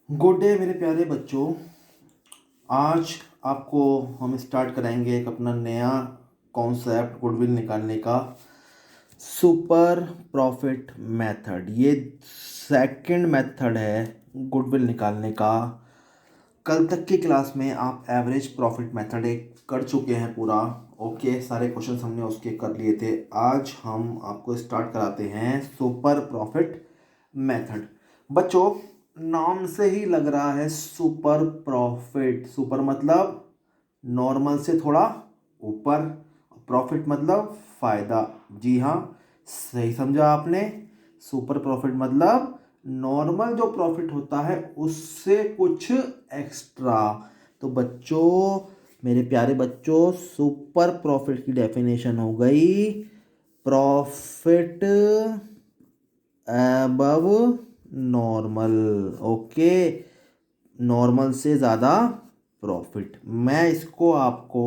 Good day मेरे प्यारे बच्चों। आज आपको हम स्टार्ट कराएंगे एक अपना नया कॉन्सेप्ट गुडविल निकालने का, सुपर प्रॉफिट मेथड। ये सेकंड मेथड है गुडविल निकालने का। कल तक की क्लास में आप एवरेज प्रॉफिट मेथड एक कर चुके हैं पूरा। ओके, सारे क्वेश्चंस हमने उसके कर लिए थे। आज हम आपको स्टार्ट कराते हैं सुपर प्रॉफिट मेथड। बच्चों, नाम से ही लग रहा है सुपर प्रॉफिट। सुपर मतलब नॉर्मल से थोड़ा ऊपर, प्रॉफिट मतलब फायदा। जी हाँ, सही समझा आपने। सुपर प्रॉफिट मतलब नॉर्मल जो प्रॉफिट होता है उससे कुछ एक्स्ट्रा। तो बच्चों, मेरे प्यारे बच्चों, सुपर प्रॉफिट की डेफिनेशन हो गई profit above normal. Okay, normal से ज़्यादा प्रॉफिट। मैं इसको आपको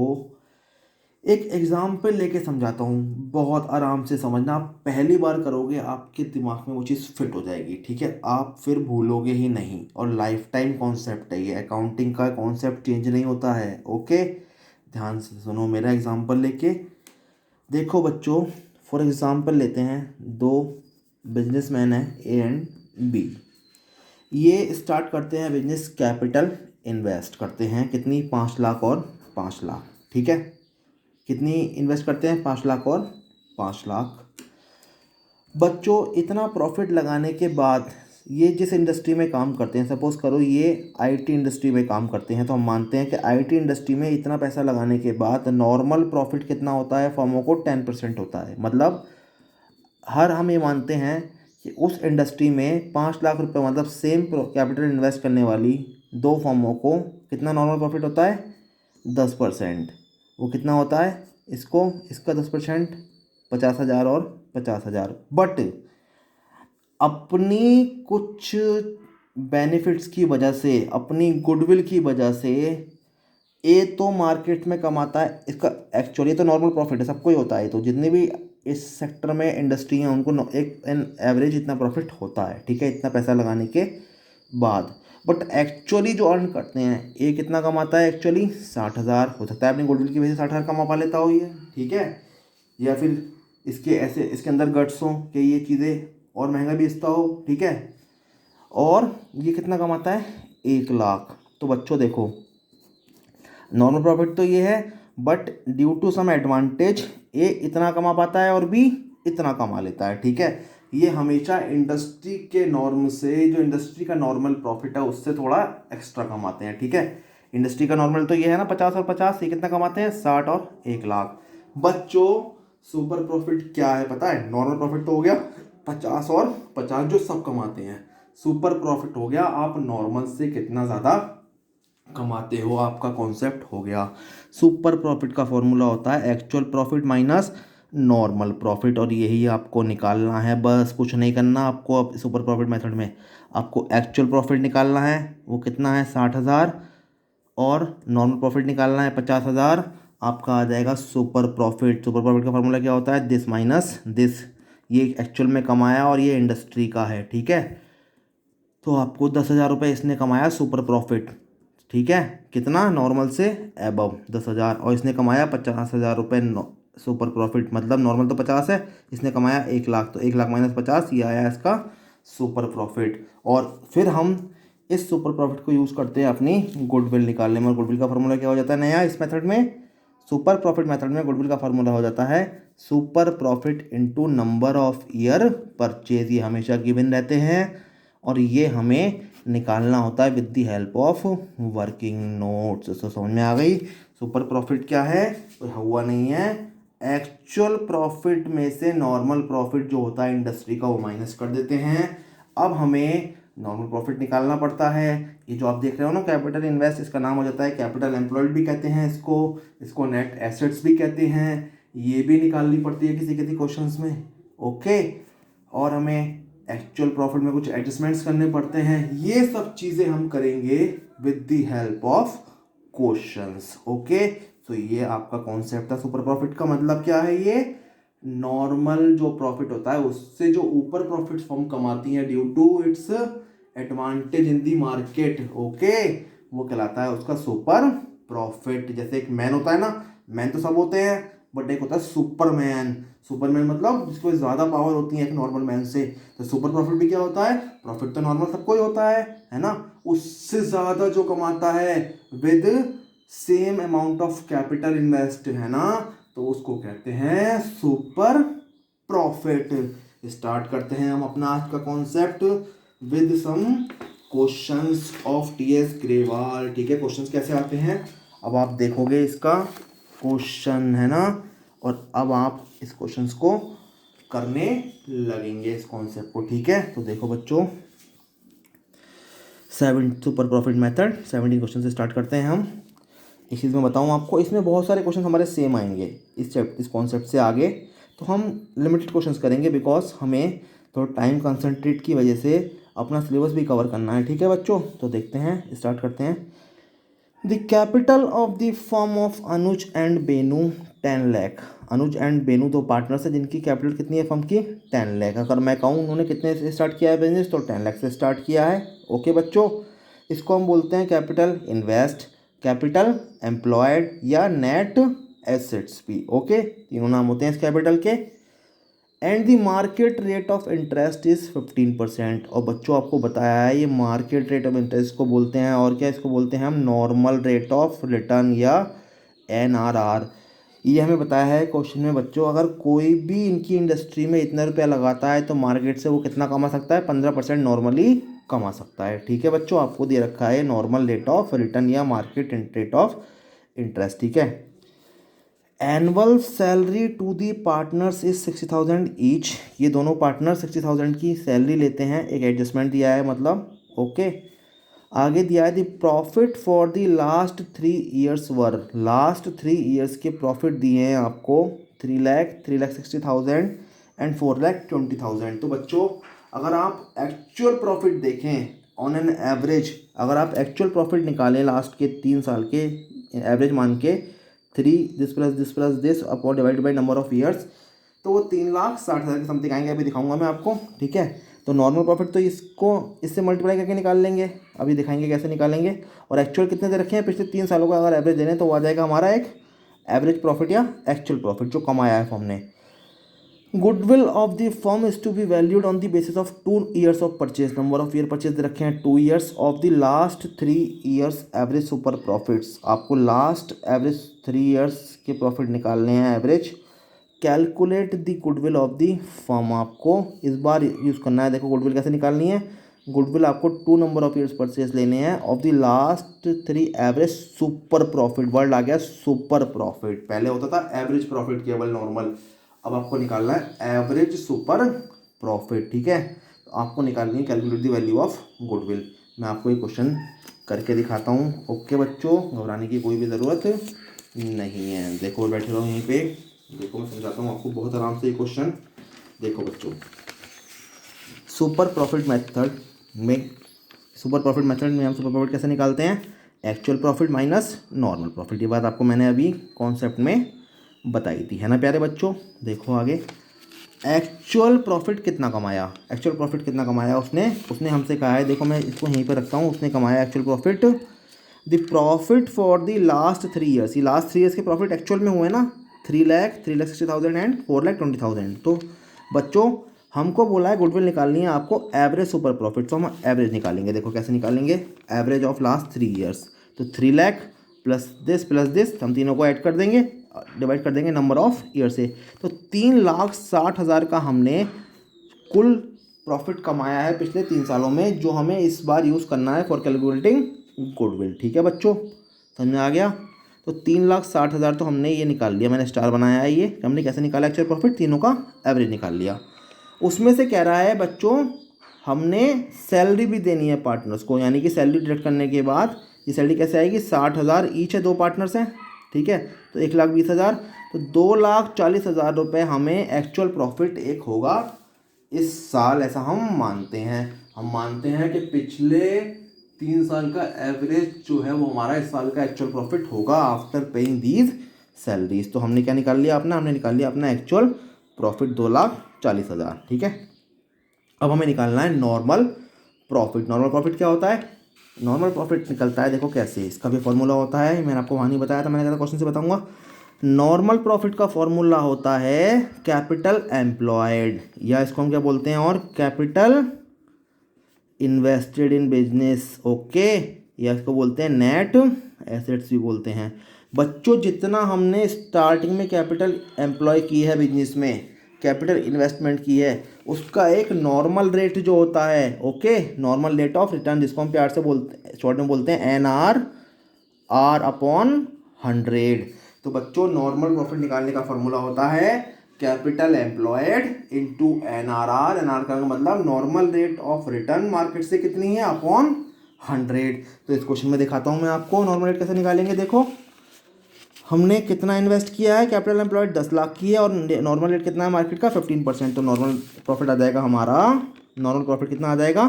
एक एग्जाम्पल लेके समझाता हूँ, बहुत आराम से समझना। आप पहली बार करोगे, आपके दिमाग में वो चीज़ फिट हो जाएगी, ठीक है। आप फिर भूलोगे ही नहीं, और लाइफ टाइम कॉन्सेप्ट है ये। अकाउंटिंग का कॉन्सेप्ट चेंज नहीं होता है। ओके, ध्यान से सुनो मेरा एग्जाम्पल लेके। देखो बच्चों, फॉर एग्जाम्पल लेते हैं, दो बिजनेसमैन हैं ए एंड बी। ये स्टार्ट करते हैं बिजनेस, कैपिटल इन्वेस्ट करते हैं। कितनी? 5 लाख और 5 लाख, ठीक है। कितनी इन्वेस्ट करते हैं? 5 लाख और 5 लाख। बच्चों, इतना प्रॉफिट लगाने के बाद ये जिस इंडस्ट्री में काम करते हैं, सपोज करो ये आईटी इंडस्ट्री में काम करते हैं, तो हम मानते हैं कि आईटी इंडस्ट्री में इतना पैसा लगाने के बाद नॉर्मल प्रॉफिट कितना होता है फर्मों को? 10% होता है। मतलब हम ये मानते हैं कि उस इंडस्ट्री में 5 लाख रुपए, मतलब सेम कैपिटल इन्वेस्ट करने वाली दो फर्मों को कितना नॉर्मल प्रॉफिट होता है? 10%। वो कितना होता है? इसका 10%, 50,000 और 50,000। बट अपनी कुछ बेनिफिट्स की वजह से, अपनी गुडविल की वजह से, ए तो मार्केट में कमाता है। इसका एक्चुअली तो नॉर्मल प्रॉफिट है, सबको ही होता है। तो जितने भी इस सेक्टर में इंडस्ट्री हैं उनको एक एन एवरेज इतना प्रॉफिट होता है, ठीक है, इतना पैसा लगाने के बाद। बट एक्चुअली जो अर्न करते हैं, ए कितना कमाता है एक्चुअली? 60,000। हो सकता है अपनी गुडविल की वजह से 60,000 कमा पा लेता हो ये, ठीक है। या फिर इसके ऐसे इसके अंदर गट्स हो कि ये चीज़ें और महंगा बेचता हो, ठीक है। और ये कितना कमाता है? 1 लाख। तो बच्चों देखो, नॉर्मल प्रॉफिट तो ये है, but due to some advantage ए इतना कमा पाता है और बी इतना कमा लेता है, ठीक है। ये हमेशा इंडस्ट्री के नॉर्म से, जो इंडस्ट्री का नॉर्मल प्रॉफिट है उससे थोड़ा एक्स्ट्रा कमाते हैं, ठीक है। इंडस्ट्री का नॉर्मल तो ये है ना 50 और 50, ये कितना कमाते हैं? 60 और 1 लाख। बच्चों, सुपर प्रॉफिट क्या है पता है? नॉर्मल प्रॉफिट तो हो गया 50 और 50 जो सब कमाते हैं। सुपर प्रॉफिट हो गया आप नॉर्मल से कितना ज़्यादा कमाते हो, आपका कॉन्सेप्ट हो गया। सुपर प्रॉफिट का फॉर्मूला होता है actual profit minus normal profit, और यही आपको निकालना है। बस कुछ नहीं करना आपको। अब सुपर प्रॉफिट मेथड में आपको एक्चुअल प्रॉफिट निकालना है, वो कितना है? 60,000। और नॉर्मल प्रॉफिट निकालना है 50,000। आपका आ जाएगा सुपर प्रॉफिट। सुपर प्रॉफिट का फॉर्मूला क्या होता है? This minus this. ये एक्चुअल में कमाया और ये इंडस्ट्री का है, ठीक है। तो आपको 10,000 रुपये इसने कमाया सुपर प्रॉफिट, ठीक है। कितना? नॉर्मल से एबव 10,000। और इसने कमाया 50,000 रुपये सुपर प्रॉफिट, मतलब नॉर्मल तो 50 है, इसने कमाया 1 लाख। तो 1 लाख माइनस 50, ये आया इसका सुपर प्रॉफिट। और फिर हम इस सुपर प्रॉफिट को यूज़ करते हैं अपनी गुडविल निकालने में। गुडविल का फार्मूला क्या हो जाता है नया इस मेथड में? सुपर प्रॉफिट मेथड में गुडविल का फार्मूला हो जाता है super profit into number of year purchase. ये हमेशा गिवन रहते हैं, और ये हमें निकालना होता है with the help of working notes. तो समझ में आ गई सुपर प्रॉफिट क्या है? कोई हुआ नहीं है। एक्चुअल प्रॉफिट में से नॉर्मल प्रॉफिट जो होता है इंडस्ट्री का वो माइनस कर देते हैं। अब हमें नॉर्मल प्रॉफिट निकालना पड़ता है। ये जो आप देख रहे हो ना कैपिटल इन्वेस्ट, इसका नाम हो जाता है कैपिटल एम्प्लॉयड भी कहते हैं इसको नेट एसेट्स भी कहते हैं। ये भी निकालनी पड़ती है किसी किसी क्वेश्चंस में, ओके। और हमें एक्चुअल प्रॉफिट में कुछ एडजस्टमेंट्स करने पड़ते हैं। ये सब चीज़ें हम करेंगे with the help of questions, okay. तो ये आपका कॉन्सेप्ट था सुपर प्रॉफिट का। मतलब क्या है? ये नॉर्मल जो प्रॉफिट होता है उससे जो ऊपर प्रॉफिट फर्म कमाती है due to its advantage in the market, okay, वो कहलाता है उसका सुपर प्रॉफिट। जैसे एक मैन होता है ना, मैन तो सब होते हैं, बट एक होता है सुपरमैन। सुपरमैन मतलब जिसको ज़्यादा पावर होती है एक नॉर्मल मैन से। तो सुपर प्रॉफिट भी क्या होता है, प्रॉफिट तो नॉर्मल सबको ही होता है ना, उससे ज़्यादा जो कमाता है with same amount of capital invest, है ना, तो उसको कहते हैं सुपर प्रॉफिट। स्टार्ट करते हैं हम अपना आज का concept with some questions of TS Grewal. ठीक है, क्वेश्चंस कैसे आते हैं अब आप देखोगे, इसका क्वेश्चन है ना, और अब आप इस क्वेश्चंस को करने लगेंगे इस कॉन्सेप्ट को। ठीक है, तो देखो बच्चों, 7 सुपर प्रॉफिट मेथड 17 क्वेश्चन से स्टार्ट करते हैं हम। इस चीज़ में बताऊँ आपको, इसमें बहुत सारे क्वेश्चन हमारे सेम आएंगे इस कॉन्सेप्ट से आगे, तो हम लिमिटेड क्वेश्चंस करेंगे बिकॉज हमें थोड़ा टाइम कंसंट्रेट की वजह से अपना सिलेबस भी कवर करना है। ठीक है बच्चों, तो देखते हैं, स्टार्ट करते हैं। The capital of the firm of Anuj and Benu 10 lakh. Anuj and Benu दो पार्टनर्स हैं जिनकी कैपिटल कितनी है फर्म की, 10 लाख। अगर मैं कहूँ उन्होंने कितने से स्टार्ट किया है बिजनेस, तो 10 लाख से स्टार्ट किया है। ओके बच्चों, इसको हम बोलते हैं कैपिटल इन्वेस्ट, कैपिटल एम्प्लॉयड या नेट एसेट्स भी। ओके, तीनों नाम होते हैं इस कैपिटल के। And the market rate of interest is 15%। और बच्चों आपको बताया है ये मार्केट रेट ऑफ इंटरेस्ट को बोलते हैं, और क्या इसको बोलते हैं हम, नॉर्मल रेट ऑफ रिटर्न या NRR। ये हमें बताया है क्वेश्चन में बच्चों, अगर कोई भी इनकी इंडस्ट्री में इतना रुपया लगाता है तो मार्केट से वो कितना कमा सकता है, 15% नॉर्मली कमा सकता है। ठीक है बच्चों, आपको दे रखा है नॉर्मल रेट ऑफ रिटर्न या मार्केट रेट ऑफ इंटरेस्ट। ठीक है, annual salary to the partners is 60,000 each. ये दोनों पार्टनर 60,000 की सैलरी लेते हैं, एक एडजस्टमेंट दिया है मतलब। ओके, आगे दिया है the profit for the last 3 years वर। लास्ट 3 ईयर्स के प्रॉफिट दिए हैं आपको 3 लाख, 3,60,000 एंड 4,20,000। तो बच्चों अगर आप एक्चुअल प्रॉफिट देखें ऑन एन एवरेज, अगर आप एक्चुअल प्रॉफिट निकालें लास्ट के 3 साल के एवरेज मान के, 3 this plus this upon divided by number of years, तो वो 3,60,000 के समथिंग आएंगे। अभी दिखाऊंगा मैं आपको। ठीक है, तो नॉर्मल प्रॉफिट तो इससे मल्टीप्लाई करके निकाल लेंगे, अभी दिखाएंगे कैसे निकालेंगे। और एक्चुअल कितने दे रखे हैं पिछले 3 सालों का अगर एवरेज दे रहे हैं, तो वो आ जाएगा हमारा एक एवरेज प्रॉफिट या एक्चुअल प्रॉफिट जो कमाया है फर्म ने। Goodwill of the firm is to be valued on the basis of 2 years of purchase. Number of year purchase दे रखे हैं 2 years of the last 3 years average super profits. आपको last average 3 years के profit निकालने हैं average. Calculate the goodwill of the firm, आपको इस बार use करना है। देखो गुडविल कैसे निकालनी है, गुडविल आपको 2 नंबर ऑफ ईयर्स परचेज लेने हैं of the last 3 average super profit. Word आ गया सुपर प्रॉफिट, पहले होता था एवरेज प्रॉफिट केवल नॉर्मल, अब आपको निकालना है एवरेज सुपर प्रॉफिट। ठीक है, तो आपको निकालनी है calculate the value of goodwill. मैं आपको ये क्वेश्चन करके दिखाता हूँ। ओके बच्चों, घबराने की कोई भी ज़रूरत नहीं है। देखो बैठे रहो यहीं पे, देखो मैं समझाता हूँ आपको बहुत आराम से ये क्वेश्चन। देखो बच्चों, सुपर प्रॉफिट मेथड में हम सुपर प्रॉफिट कैसे निकालते हैं, actual profit minus normal profit. ये बात आपको मैंने अभी कॉन्सेप्ट में बताई थी, है ना प्यारे बच्चों। देखो आगे, एक्चुअल प्रॉफिट कितना कमाया, उसने हमसे कहा है, देखो मैं इसको यहीं पर रखता हूँ। उसने कमाया actual profit, the profit for the last 3 years. ये लास्ट 3 ईयर्स के प्रॉफिट एक्चुअल में हुए ना, 3 लाख, 3,60,000 एंड 4,20,000। तो बच्चों हमको बोला है गुडविल निकालनी है आपको एवरेज सुपर प्रॉफिट, तो हम एवरेज निकालेंगे। देखो कैसे निकालेंगे, एवरेज ऑफ लास्ट 3 ईयर्स, तो 3 लाख प्लस दिस, हम तीनों को ऐड कर देंगे, डिवाइड कर देंगे नंबर ऑफ ईयर से। तो 3,60,000 का हमने कुल प्रॉफिट कमाया है पिछले 3 सालों में, जो हमें इस बार यूज़ करना है फॉर कैलकुलेटिंग गुडविल। ठीक है बच्चों, समझ में आ गया। तो 3,60,000 तो हमने ये निकाल लिया, मैंने स्टार बनाया है। ये हमने कैसे निकाला एक्चुअल प्रॉफिट, तीनों का एवरेज निकाल लिया। उसमें से कह रहा है बच्चों हमने सैलरी भी देनी है पार्टनर्स को, यानी कि सैलरी डिडक्ट करने के बाद ये सैलरी कैसे आएगी, 60,000 ईच है, 2 पार्टनर्स हैं। ठीक है, तो 1,20,000, तो 2,40,000 रुपये हमें एक्चुअल प्रॉफिट एक होगा इस साल, ऐसा हम मानते हैं कि पिछले 3 साल का एवरेज जो है वो हमारा इस साल का एक्चुअल प्रॉफिट होगा आफ्टर पेइंग दीज सैलरीज। तो हमने क्या निकाल लिया हमने निकाल लिया अपना एक्चुअल प्रॉफिट 2,40,000। ठीक है, अब हमें निकालना है नॉर्मल प्रॉफिट। नॉर्मल प्रॉफिट क्या होता है? नॉर्मल प्रॉफिट निकलता है, देखो कैसे, इसका भी फॉर्मूला होता है, मैंने आपको वहाँ नहीं बताया था, मैंने कहा था क्वेश्चन से बताऊंगा। नॉर्मल प्रॉफिट का फॉर्मूला होता है कैपिटल एम्प्लॉयड, या इसको हम क्या बोलते हैं, और capital invested in business, okay, या इसको बोलते हैं नेट एसेट्स भी बोलते हैं। बच्चों जितना हमने स्टार्टिंग में कैपिटल एम्प्लॉय की है बिजनेस में, कैपिटल इन्वेस्टमेंट की है, उसका एक नॉर्मल रेट जो होता है, okay, normal rate of return, जिसको हम प्यार से बोलते, शॉर्ट में बोलते हैं NR, R अपॉन 100। तो बच्चों नॉर्मल प्रॉफिट निकालने का फॉर्मूला होता है capital employed into NRR। NR का मतलब normal rate of return market से कितनी है, अपॉन 100। तो इस क्वेश्चन में दिखाता हूँ मैं आपको नॉर्मल रेट कैसे निकालेंगे। देखो हमने कितना इन्वेस्ट किया है, कैपिटल एम्प्लॉयड 10 लाख की है, और नॉर्मल रेट कितना है मार्केट का, 15%। तो नॉर्मल प्रॉफिट आ जाएगा हमारा, नॉर्मल प्रॉफिट कितना आ जाएगा,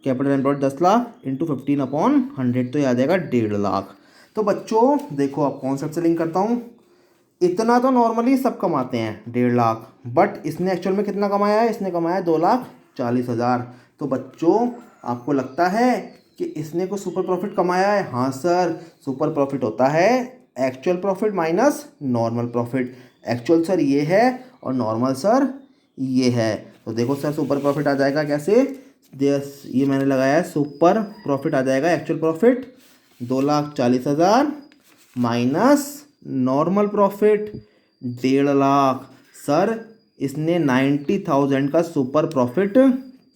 capital employed 10 lakh into 15 upon 100, तो ये आ जाएगा 1.5 लाख। तो बच्चों देखो अब कॉन्सेप्ट से लिंक करता हूँ, इतना तो नॉर्मली सब कमाते हैं 1.5 लाख, बट इसने एक्चुअल में कितना कमाया है, इसने कमाया 2,40,000। तो बच्चों आपको लगता है कि इसने कुछ सुपर प्रॉफिट कमाया है? हाँ सर, सुपर प्रॉफिट होता है actual profit minus normal profit. Actual sir ये है और नॉर्मल सर ये है। तो देखो सर सुपर प्रॉफिट आ जाएगा कैसे, ये मैंने लगाया है, सुपर प्रॉफिट आ जाएगा actual profit 2,40,000 minus normal profit 1.5 lakh. Sir इसने 90,000 का सुपर प्रॉफिट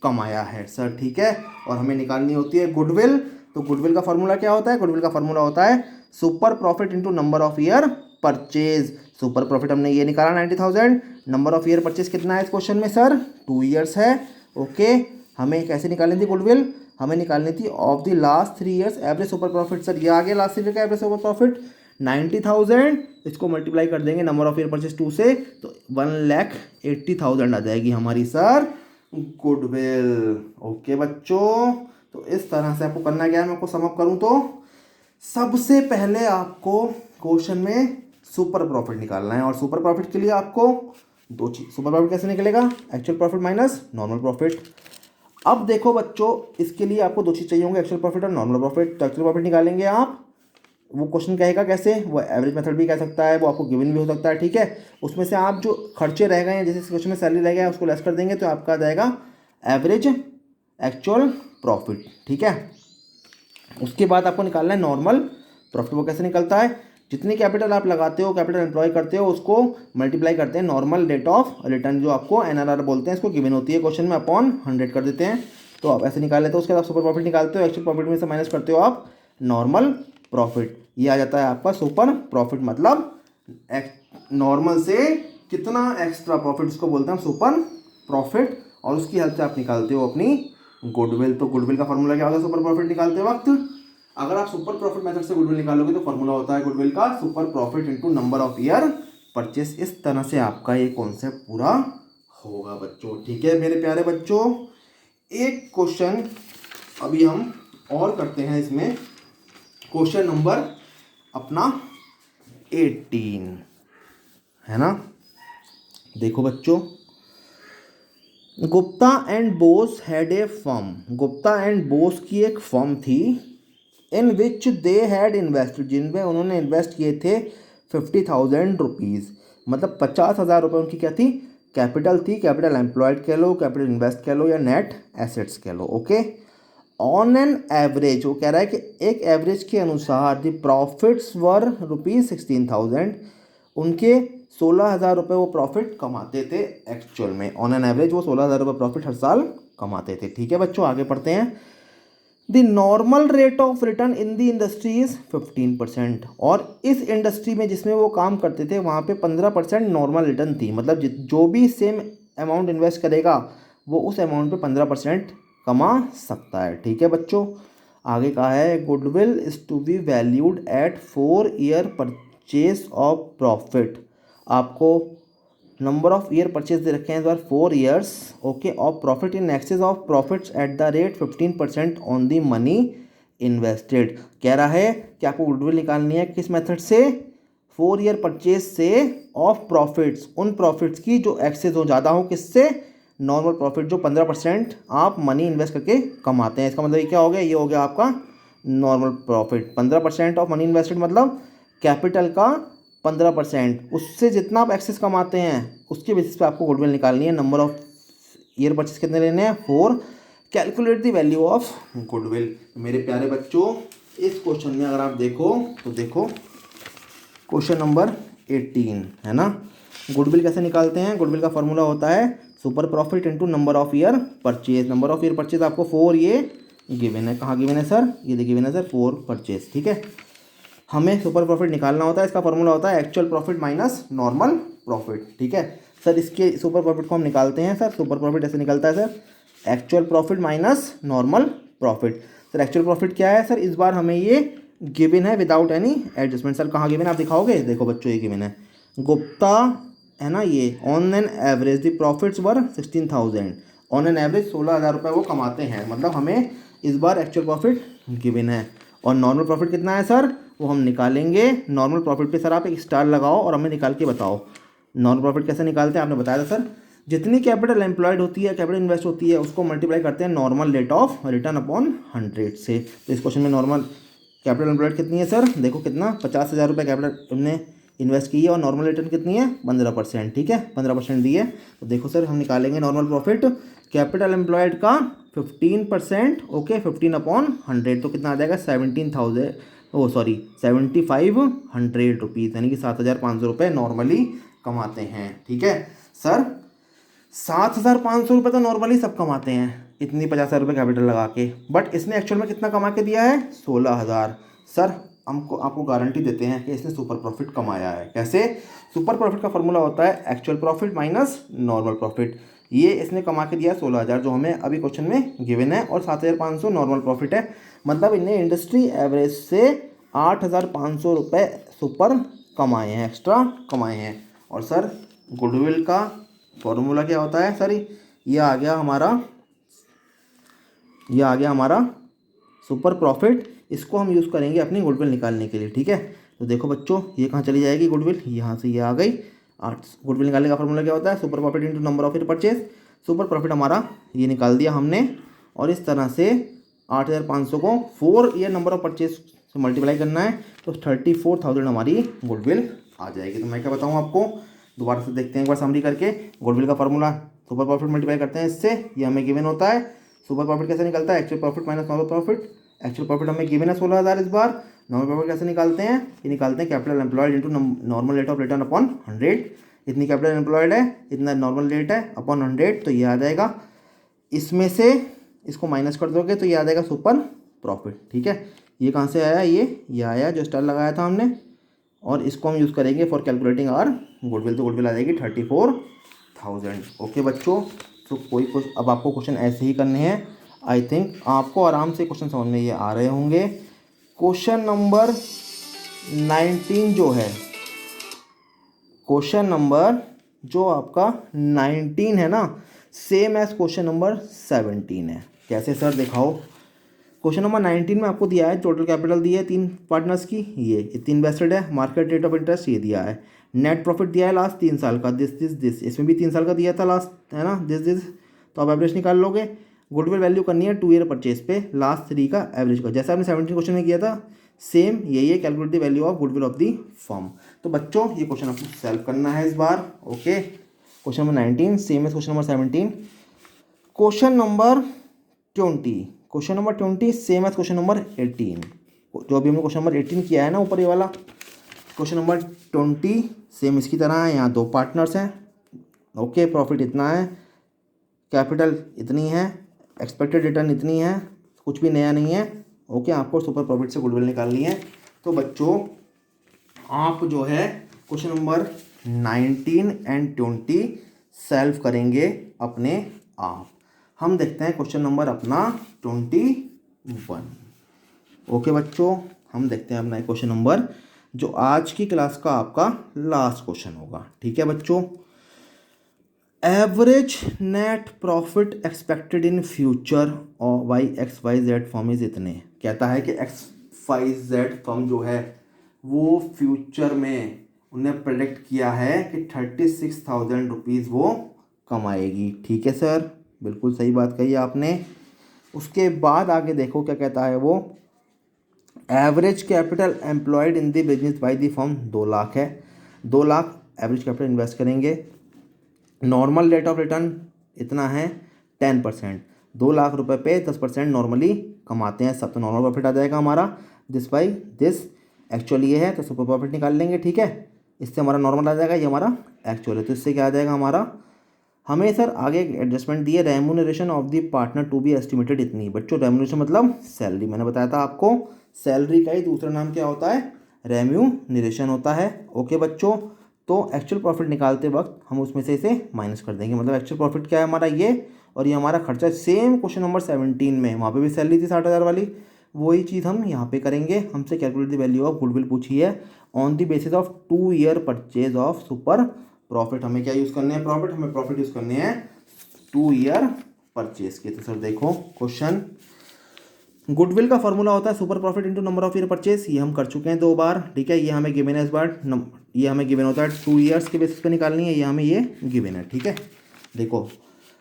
कमाया है सर, ठीक है। और हमें निकालनी होती है गुडविल। तो गुडविल का फॉर्मूला क्या होता है, गुडविल का फॉर्मूला होता है super profit into number of year purchase. Super profit हमने ये निकाला 90,000, नंबर ऑफ ईयर परचेज कितना है इस क्वेश्चन में सर, 2 ईयर्स है, ओके। हमें कैसे निकालनी थी गुडविल, हमें निकालनी थी of the last 3 years average super profit. Sir ये आ गया लास्ट 3 ईयर का एवरेज सुपर प्रॉफिट 90,000, इसको मल्टीप्लाई कर देंगे नंबर ऑफ ईयर परचेज 2 से, तो 1,80,000 आ जाएगी हमारी सर गुडविल, ओके बच्चों। तो इस तरह से आपको करना क्या है, मैं आपको सम अप करूं तो सबसे पहले आपको क्वेश्चन में सुपर प्रॉफिट निकालना है, और सुपर प्रॉफिट के लिए आपको दो चीज, सुपर प्रॉफिट कैसे निकलेगा, actual profit minus normal profit. अब देखो बच्चों इसके लिए आपको दो चीज चाहिए होंगे, एक्चुअल प्रॉफिट और नॉर्मल प्रॉफिट। तो एक्चुअल प्रॉफिट निकालेंगे आप, वो क्वेश्चन कहेगा कैसे, वो एवरेज मेथड भी कह सकता है, वो आपको गिवन भी हो सकता है, ठीक है। उसमें से आप जो खर्चे रह गए हैं, जैसे क्वेश्चन में सैलरी रह गया है उसको लेस कर देंगे, तो आपका आ जाएगा एवरेज एक्चुअल प्रॉफिट, ठीक है। उसके बाद आपको निकालना है नॉर्मल प्रॉफिट। वो कैसे निकलता है, जितनी कैपिटल आप लगाते हो, कैपिटल एम्प्लॉय करते हो, उसको मल्टीप्लाई करते हैं नॉर्मल रेट ऑफ रिटर्न, जो आपको NRR बोलते हैं, इसको गिवन होती है क्वेश्चन में, अपॉन 100 कर देते हैं। तो आप ऐसे निकाल लेते हो। उसके बाद सुपर प्रॉफिट निकालते हो, एक्चुअल प्रॉफिट में से माइनस करते हो आप नॉर्मल प्रॉफिट, ये आ जाता है आपका सुपर प्रॉफिट। मतलब नॉर्मल से कितना एक्स्ट्रा प्रॉफिट, उसको बोलते हैं सुपर प्रॉफिट, और उसकी हेल्प से आप निकालते हो अपनी गुडविल। तो गुडविल का फॉर्मूला क्या होता है सुपर प्रॉफिट निकालते वक्त, अगर आप सुपर प्रॉफिट मेथड से गुडविल निकालोगे तो फॉर्मूला होता है गुडविल का super profit into number of year purchase. इस तरह से आपका ये कॉन्सेप्ट पूरा होगा बच्चों, ठीक है मेरे प्यारे बच्चों। एक क्वेश्चन अभी हम और करते हैं इसमें, क्वेश्चन नंबर अपना 18 है ना। देखो बच्चों, Gupta and boss had a firm, Gupta and boss की एक फर्म थी, इन विच दे हैड इन्वेस्टेड, जिनमें उन्होंने इन्वेस्ट किए थे 50,000 रुपीज़, मतलब 50,000 रुपये उनकी क्या थी, कैपिटल थी। कैपिटल एम्प्लॉयड कह लो, कैपिटल इन्वेस्ट कह लो, या नेट एसेट्स कह लो, ओके। ऑन एन एवरेज, वो कह रहा है कि एक एवरेज के अनुसार द प्रॉफिट्स वर ₹16,000, उनके 16,000 रुपये वो प्रॉफिट कमाते थे एक्चुअल में। ऑन एन एवरेज वो 16,000 रुपये प्रॉफिट हर साल कमाते थे, ठीक है बच्चों। आगे पढ़ते हैं। The normal rate of return in the industry is 15%, और इस इंडस्ट्री में जिसमें वो काम करते थे वहाँ पे 15% नॉर्मल रिटर्न थी, मतलब जो भी सेम अमाउंट इन्वेस्ट करेगा वो उस अमाउंट पे 15% कमा सकता है, ठीक है बच्चों। आगे कहा है goodwill is to be valued at 4 year purchase of profit. आपको नंबर ऑफ ईयर परचेज दे रखे हैं इस बार 4 years, okay, of profit in excess of profits at the rate 15% on the money invested. कह रहा है कि आपको गुडविल निकालनी है किस मेथड से, 4 ईयर परचेज से ऑफ प्रॉफिट्स, उन प्रॉफिट्स की जो एक्सेस हो, ज़्यादा हो किससे, नॉर्मल प्रॉफिट जो 15% आप मनी इन्वेस्ट करके कमाते हैं। इसका मतलब ये क्या हो गया, ये हो गया आपका normal profit. 15% of money invested मतलब कैपिटल का 15%, उससे जितना आप एक्सेस कमाते हैं उसके बेसिस पे आपको गुडविल निकालनी है। नंबर ऑफ ईयर परचेज कितने लेने हैं, 4। Calculate the value of goodwill. मेरे प्यारे बच्चों, इस क्वेश्चन में अगर आप देखो तो देखो क्वेश्चन नंबर 18 है ना। गुडविल कैसे निकालते हैं, गुडविल का फॉर्मूला होता है super profit into number of year purchase. Number of year purchase आपको 4 ये गिवन है। कहाँ गिवन है सर, ये गिवन है सर 4 परचेज। ठीक है, हमें सुपर प्रॉफिट निकालना होता है। इसका फॉर्मूला होता है actual profit minus normal profit. ठीक है सर, इसके सुपर प्रॉफिट को हम निकालते हैं। सर सुपर प्रॉफिट ऐसे निकलता है sir, actual profit minus normal profit. Sir actual profit क्या है सर, इस बार हमें ये गिवन है विदाउट एनी एडजस्टमेंट। सर कहाँ गिवन है आप दिखाओगे, देखो बच्चों ये गिवन है गुप्ता है ना। ये on an average the profits were 16,000, on an average 16,000 रुपये वो कमाते हैं। मतलब हमें इस बार एक्चुअल प्रॉफिट गिवन है। और नॉर्मल प्रॉफिट कितना है सर, वो हम निकालेंगे। नॉर्मल प्रॉफिट पे सर आप एक स्टार लगाओ और हमें निकाल के बताओ नॉर्मल प्रॉफिट कैसे निकालते हैं। आपने बताया था सर, जितनी कैपिटल एम्प्लॉयड होती है, कैपिटल इन्वेस्ट होती है, उसको मल्टीप्लाई करते हैं normal rate of return upon 100 से। तो इस क्वेश्चन में नॉर्मल कैपिटल एम्प्लॉयड कितनी है सर, देखो कितना 50,000 रुपये कैपिटल हमने इन्वेस्ट की है और नॉर्मल रिटर्न कितनी है 15%। ठीक है 15% दी है। तो देखो सर हम निकालेंगे नॉर्मल प्रॉफिट कैपिटल एम्प्लॉयड का 15%। ओके 15/100 तो कितना आ जाएगा 7,500 रुपीज़, यानी कि 7,500 रुपये नॉर्मली कमाते हैं। ठीक है सर, 7,500 रुपये तो नॉर्मली सब कमाते हैं इतनी 50,000 रुपये कैपिटल लगा के, बट इसने एक्चुअल में कितना कमा के दिया है 16,000। सर हमको आपको गारंटी देते हैं कि इसने सुपर प्रॉफिट कमाया है। कैसे, सुपर प्रॉफिट का फॉर्मूला होता है actual profit minus normal profit. ये इसने कमा के दिया 16,000 जो हमें अभी क्वेश्चन में गिवन है, और 7,500 नॉर्मल प्रॉफिट है। मतलब इन्हें इंडस्ट्री एवरेज से 8,500 रुपये सुपर कमाए हैं, एक्स्ट्रा कमाए हैं। और सर गुडविल का फॉर्मूला क्या होता है सर, ये आ गया हमारा सुपर प्रॉफिट। इसको हम यूज़ करेंगे अपनी गुडविल निकालने के लिए। ठीक है, तो देखो बच्चों ये कहाँ चली जाएगी गुडविल, यहाँ से ये आ गई। गुडविल निकालने का फॉर्मूला क्या होता है, super profit into number of year purchase. Super profit हमारा ये निकाल दिया हमने, और इस तरह से 8,500 को 4 ईयर नंबर ऑफ परचेज से मल्टीप्लाई करना है, तो 34,000 हमारी गुडविल आ जाएगी। तो मैं क्या बताऊँ आपको, दोबारा से देखते हैं एक बार समरी करके। गुडविल का फॉर्मूला सुपर प्रॉफिट मल्टीप्लाई करते हैं इससे, ये हमें गिवन होता है। सुपर प्रॉफिट कैसे निकलता है, actual profit minus normal profit. Actual profit हमें गिवन है 16,000 इस बार। नॉर्मल प्रॉफिट कैसे निकालते हैं, ये निकालते हैं capital employed into normal rate of return upon 100। इतनी कैपिटल एम्प्लॉयड है, इतना नॉर्मल रेट है अपॉन 100, तो ये आ जाएगा। इसमें से इसको माइनस कर दोगे तो ये आ जाएगा सुपर प्रॉफिट। ठीक है, ये कहाँ से आया, ये आया जो स्टार लगाया था हमने, और इसको हम यूज़ करेंगे फॉर कैलकुलेटिंग आवर गुडविल। तो गुडविल आ जाएगी 34,000। ओके बच्चों, तो कोई कुछ अब आपको क्वेश्चन ऐसे ही करने हैं। आई थिंक आपको आराम से क्वेश्चन समझ में ये आ रहे होंगे। क्वेश्चन नंबर 19 जो है, क्वेश्चन नंबर जो आपका 19 है ना, सेम एज क्वेश्चन नंबर 17 है। कैसे सर दिखाओ, क्वेश्चन नंबर 19 में आपको दिया है टोटल कैपिटल दी है 3 पार्टनर्स की, ये इतनी इन्वेस्टेड है, मार्केट रेट ऑफ इंटरेस्ट ये दिया है, नेट प्रॉफिट दिया है लास्ट 3 साल का, दिस इसमें भी 3 साल का दिया था लास्ट, है ना, दिस। तो आप एवरेज निकाल लोगे। गुडविल वैल्यू करनी है 2 ईयर परचेज पे लास्ट 3 का एवरेज का, जैसा आपने 17 क्वेश्चन में किया था सेम यही है, calculate the value of goodwill of the firm. तो बच्चों ये क्वेश्चन आपको सॉल्व करना है इस बार। ओके, क्वेश्चन नंबर 19 सेम है question number 17। Question number 20 same है क्वेश्चन नंबर 18। जो अभी हमने क्वेश्चन नंबर 18 किया है ना ऊपर ये वाला, क्वेश्चन नंबर 20 सेम इसकी तरह है। यहाँ 2 पार्टनर्स हैं। ओके, प्रॉफिट इतना है, कैपिटल इतनी है, एक्सपेक्टेड रिटर्न इतनी है, कुछ भी नया नहीं है। ओके, आपको सुपर प्रॉफिट से गुडविल निकालनी है। तो बच्चों आप जो है क्वेश्चन नंबर 19 एंड 20 सॉल्व करेंगे अपने आप। हम देखते हैं क्वेश्चन नंबर अपना 21। ओके बच्चों, हम देखते हैं अपना क्वेश्चन नंबर जो आज की क्लास का आपका लास्ट क्वेश्चन होगा। ठीक है बच्चों, average net profit expected in future और XYZ फर्म इज इतने। कहता है कि XYZ फर्म जो है वो फ्यूचर में उन्हें प्रेडिक्ट किया है कि 36,000 रुपीज़ वो कमाएगी। ठीक है सर, बिल्कुल सही बात कही आपने। उसके बाद आगे देखो क्या कहता है वो, average capital employed in the business by the firm 2 lakh है। 2 लाख एवरेज कैपिटल इन्वेस्ट करेंगे। नॉर्मल रेट ऑफ रिटर्न इतना है 10%। 2 लाख रुपए पे 10% नॉर्मली कमाते हैं सब, तो नॉर्मल प्रॉफिट आ जाएगा हमारा। दिस बाई दिस एक्चुअल ये है तो सुपर प्रॉफिट निकाल लेंगे। ठीक है, इससे हमारा नॉर्मल आ जाएगा, ये हमारा एक्चुअल है, तो इससे क्या आ जाएगा हमारा। हमें सर आगे एक एडजस्टमेंट दी है, remuneration of the partner to be estimated इतनी। बच्चों रेम्यूनरेशन मतलब सैलरी, मैंने बताया था आपको सैलरी का ही दूसरा नाम क्या होता है, रेम्यूनरेशन होता है। ओके बच्चों, तो एक्चुअल प्रॉफिट निकालते वक्त हम उसमें से इसे माइनस कर देंगे, मतलब एक्चुअल प्रॉफिट क्या है हमारा ये, और ये हमारा खर्चा सेम क्वेश्चन नंबर 17 में, वहाँ पे भी सैलरी थी 60,000 वाली, वही चीज़ हम यहाँ पे करेंगे। हमसे calculate the value of goodwill पूछी है on the basis of 2 year purchase of super profit. हमें क्या यूज़ करने हैं, प्रॉफिट, हमें प्रॉफिट यूज़ करने हैं 2 ईयर परचेज के। तो सर देखो क्वेश्चन, गुडविल का फॉर्मूला होता है super profit into number of year purchase, ये हम कर चुके हैं 2 बार। ठीक है, ये हमें गिवन है इस बार, ये हमें गिवन होता है 2 ईयर्स के बेसिस पे निकालनी है, ये हमें ये गिवन है। ठीक है, देखो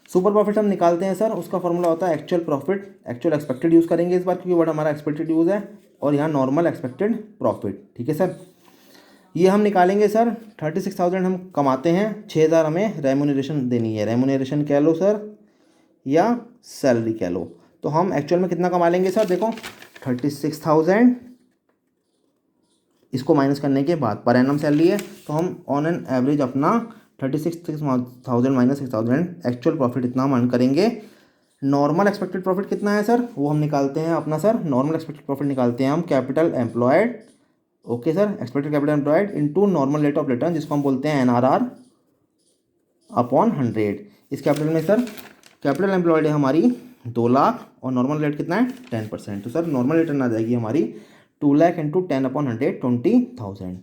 सुपर प्रॉफिट हम निकालते हैं सर, उसका फॉर्मूला होता है actual profit, actual expected use करेंगे इस बार क्योंकि वर्ड हमारा एक्सपेक्टेड यूज़ है, और यहाँ नॉर्मल एक्सपेक्टेड प्रॉफिट। ठीक है सर, ये हम निकालेंगे सर। 36,000 हम कमाते हैं, 6,000 हमें रेम्यूनरेशन देनी है, रेम्यूनरेशन कह लो सर या सैलरी कह लो। तो हम एक्चुअल में कितना कमा लेंगे सर, देखो 36,000, इसको माइनस करने के बाद पर एनम सैलरी है, तो हम ऑन एन एवरेज अपना 36,000 माइनस 6,000 एक्चुअल प्रॉफिट इतना हम अर्न करेंगे। नॉर्मल एक्सपेक्टेड प्रॉफिट कितना है सर, वो हम निकालते हैं अपना सर, नॉर्मल एक्सपेक्टेड प्रॉफिट निकालते हैं हम capital employed. Okay sir, expected capital employed into normal rate of return, जिसको हम बोलते हैं NRR अपॉन 100। इस कैपिटल में सर कैपिटल एम्प्लॉयड है हमारी 2 लाख और नॉर्मल रेट कितना है 10%, तो सर नॉर्मल रिटर्न आ जाएगी हमारी 2 लाख इंटू 10/100 20,000।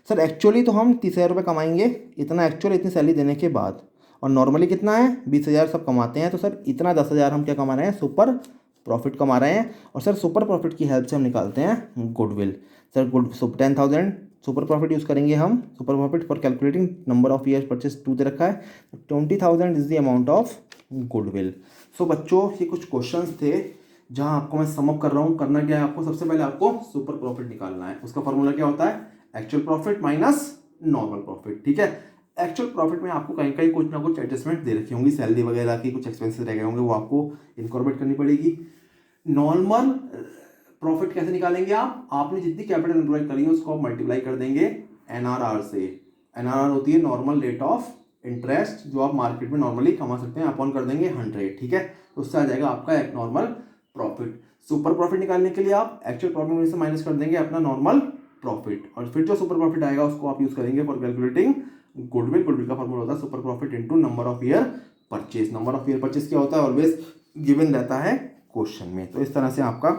सर एक्चुअली तो हम 30,000 रुपये कमाएंगे, इतना एक्चुअल इतनी सैलरी देने के बाद, और नॉर्मली कितना है 20,000 सब कमाते हैं, तो सर इतना 10,000 हम क्या कमा रहे हैं, सुपर प्रॉफिट कमा रहे हैं। और सर सुपर प्रॉफिट की हेल्प से हम निकालते हैं गुडविल। सर 10,000 सुपर प्रॉफिट यूज़ करेंगे हम, super profit for calculating number of years purchase 2 दे रखा है, 20,000 is the amount of goodwill. So बच्चों ये कुछ क्वेश्चंस थे जहां आपको मैं समअप कर रहा हूं। करना क्या है आपको, सबसे पहले आपको सुपर प्रॉफिट निकालना है। उसका फॉर्मूला क्या होता है, actual profit minus normal profit. ठीक है, एक्चुअल प्रॉफिट में आपको कहीं कहीं कुछ ना कुछ एडजस्टमेंट दे रखी होंगी, सैलरी वगैरह की कुछ एक्सपेंसेस रह गए होंगे, वो आपको इनकॉर्पोरेट करनी पड़ेगी। नॉर्मल प्रॉफिट कैसे निकालेंगे आप, आपने जितनी कैपिटल एम्प्लॉय करी है उसको आप मल्टीप्लाई कर देंगे NRR से। NRR होती है नॉर्मल रेट ऑफ इंटरेस्ट, जो आप मार्केट में नॉर्मली कमा सकते हैं, अपॉन कर देंगे 100। ठीक है, तो उससे आ जाएगा आपका एक नॉर्मल प्रॉफिट। सुपर प्रॉफिट निकालने के लिए आप एक्चुअल प्रॉफिट में से माइनस कर देंगे अपना नॉर्मल प्रॉफिट, और फिर जो सुपर प्रॉफिट आएगा उसको आप यूज करेंगे फॉर कैलकुलेटिंग गुडविल। गुडविल का फॉर्मूला होता है super profit into number of year purchase. Number of year purchase क्या होता है, ऑलवेज गिवन रहता है क्वेश्चन में। तो इस तरह से आपका,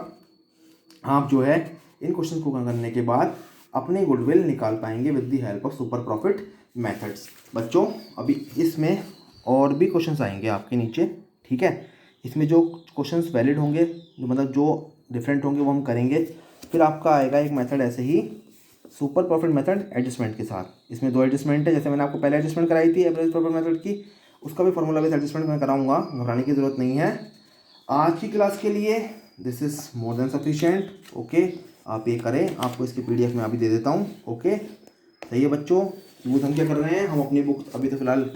आप जो है इन क्वेश्चन को करने के बाद अपनी गुडविल निकाल पाएंगे with the help of super profit methods. बच्चों अभी इसमें और भी क्वेश्चंस आएंगे आपके नीचे। ठीक है, इसमें जो क्वेश्चंस वैलिड होंगे, जो मतलब जो डिफरेंट होंगे वो हम करेंगे। फिर आपका आएगा एक मेथड ऐसे ही सुपर प्रॉफिट मेथड एडजस्टमेंट के साथ। इसमें 2 एडजस्टमेंट है, जैसे मैंने आपको पहले एडजस्टमेंट कराई थी एवरेज प्रॉफिट मेथड की, उसका भी फॉर्मूला बेस्ड एडजस्टमेंट मैं कराऊंगा, घबराने की जरूरत नहीं है। आज की क्लास के लिए this is more than sufficient. Okay, आप ये करें, आपको इसकी PDF में अभी दे देता हूँ। ओके, सही है बच्चों। यूज़ हम क्या कर रहे हैं, हम अपनी बुक अभी तो फिलहाल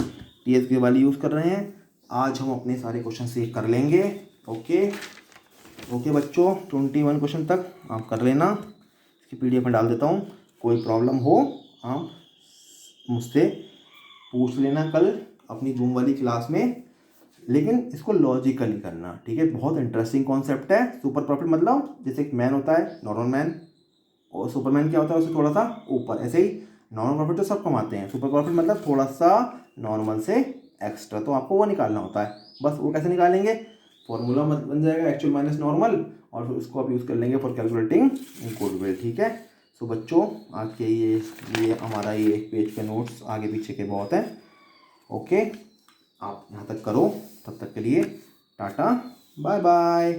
TSK वाली यूज़ कर रहे हैं। आज हम अपने सारे क्वेश्चन से कर लेंगे। ओके ओके बच्चों, 21 क्वेश्चन तक आप कर लेना, इसकी PDF में डाल देता हूँ। कोई प्रॉब्लम हो आप मुझसे पूछ लेना कल अपनी जूम वाली क्लास में, लेकिन इसको लॉजिकली करना। ठीक है, बहुत इंटरेस्टिंग कॉन्सेप्ट है। सुपर प्रॉफिट मतलब जैसे एक मैन होता है, नॉर्मल मैन, और सुपरमैन क्या होता है उससे थोड़ा सा ऊपर, ऐसे ही नॉर्मल प्रॉफिट तो सब कमाते हैं, सुपर प्रॉफिट मतलब थोड़ा सा नॉर्मल से एक्स्ट्रा, तो आपको वो निकालना होता है। बस वो कैसे निकालेंगे, फॉर्मूला बन जाएगा एक्चुअल माइनस नॉर्मल, और फिर उसको आप यूज़ कर लेंगे फॉर कैलकुलेटिंग गुडविल। ठीक है, सो बच्चों आज के ये हमारा ये एक पेज के नोट्स आगे पीछे के बहुत हैं। ओके, आप यहाँ तक करो, तब तक के लिए टाटा बाय बाय।